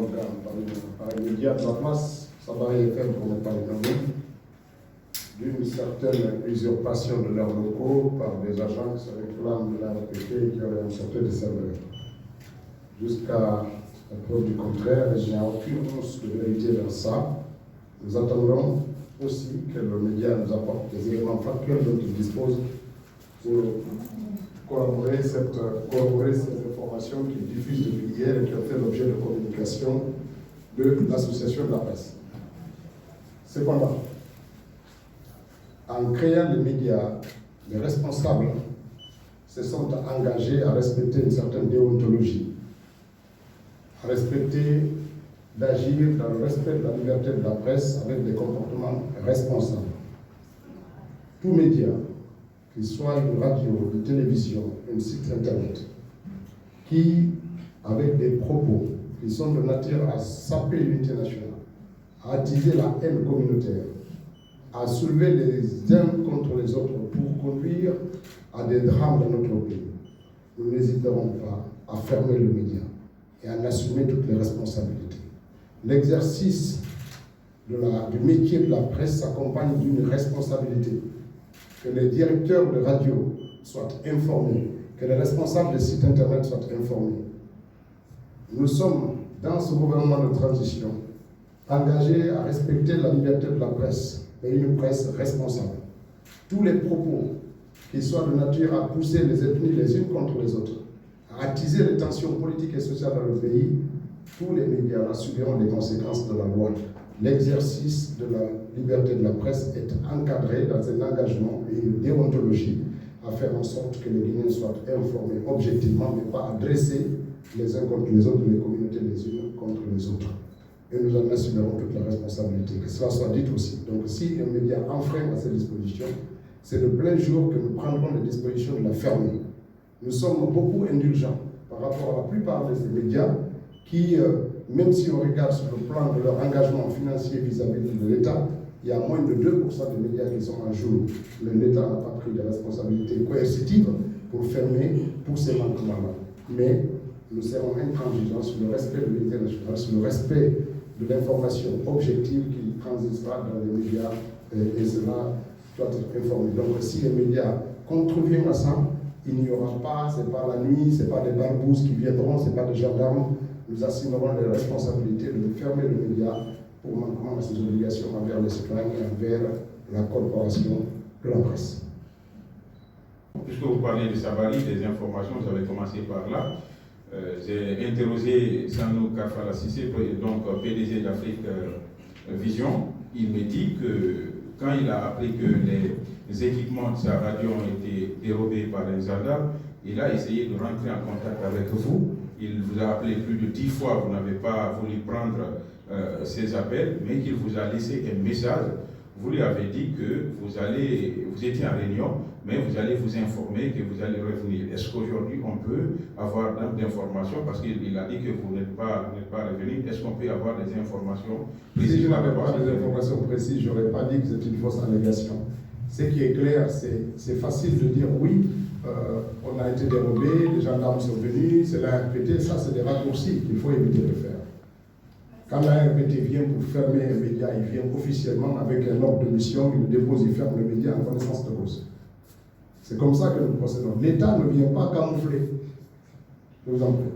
organe, par les médias de la place, ça va y faire pour ne pas les nommer, d'une certaine usurpation de leurs locaux par des agents qui se réclament de la RPT et qui auraient sorti des serveurs. Jusqu'à la preuve du contraire, il n'y a aucune once de vérité dans ça. Nous attendons aussi que le média nous apporte des éléments factuels dont il dispose pour corroborer ces informations qu'il diffuse depuis hier et qui ont fait l'objet de communication de l'association de la presse. Cependant, en créant les médias, les responsables se sont engagés à respecter une certaine déontologie, à respecter, d'agir dans le respect de la liberté de la presse avec des comportements responsables. Tout média, qu'il soit une radio, une télévision, un site internet, qui, avec des propos qui sont de nature à saper l'unité nationale, à attiser la haine communautaire, à soulever les uns contre les autres pour conduire à des drames dans notre pays, nous n'hésiterons pas à fermer le média et à en assumer toutes les responsabilités. L'exercice du métier de la presse s'accompagne d'une responsabilité. Que les directeurs de radio soient informés, que les responsables des sites internet soient informés. Nous sommes, dans ce gouvernement de transition, engagés à respecter la liberté de la presse, et une presse responsable. Tous les propos qui soient de nature à pousser les ethnies les unes contre les autres, à attiser les tensions politiques et sociales dans le pays, tous les médias subiront les conséquences de la loi. L'exercice de la liberté de la presse est encadré dans un engagement et une déontologie à faire en sorte que les Guinéens soient informés objectivement, mais pas adressés les uns contre les autres, les communautés les unes contre les autres. Et nous en assumerons toute la responsabilité, que cela soit dit aussi. Donc si un média enfreint à ces dispositions, c'est de plein jour que nous prendrons les dispositions de la fermer. Nous sommes beaucoup indulgents par rapport à la plupart de ces médias qui, même si on regarde sur le plan de leur engagement financier vis-à-vis de l'État, il y a moins de 2% des médias qui sont en jour. Mais l'État n'a pas pris de responsabilités coercitives pour fermer tous ces manquements-là. Mais nous serons intransigeants sur le respect de l'unité nationale, sur le respect de l'information objective qui transitera dans les médias et cela doit être informé. Donc si les médias contreviennent à ça, il n'y aura pas, ce n'est pas la nuit, ce n'est pas des barbouzes qui viendront, ce n'est pas des gendarmes. Nous assumerons les responsabilités de fermer le média pour manquement à ses obligations envers les citoyens et envers la corporation de la presse. Puisque vous parlez de Sabali, des informations, vous avez commencé par là. J'ai interrogé Sanou Kafala Sissé, donc PDG d'Afrique Vision. Il me dit que quand il a appris que les équipements de sa radio ont été dérobés par un gendarme, il a essayé de rentrer en contact avec vous. Il vous a appelé plus de 10 fois, vous n'avez pas voulu prendre ses appels, mais qu'il vous a laissé un message. Vous lui avez dit que vous étiez en réunion, mais vous allez vous informer, que vous allez revenir. Est-ce qu'aujourd'hui on peut avoir d'informations, parce qu'il a dit que vous n'êtes pas revenu, est-ce qu'on peut avoir des informations précises? Si je n'avais pas des informations précises, je n'aurais pas dit que c'est une fausse allégation. Ce qui est clair, c'est facile de dire oui, on a été dérobé, les gendarmes sont venus, c'est la RPT, ça c'est des raccourcis qu'il faut éviter de faire. Quand la RPT vient pour fermer un média, il vient officiellement avec un ordre de mission, il le dépose, il ferme le média en connaissance de cause. C'est comme ça que nous procédons. L'État ne vient pas camoufler. Je vous en prie.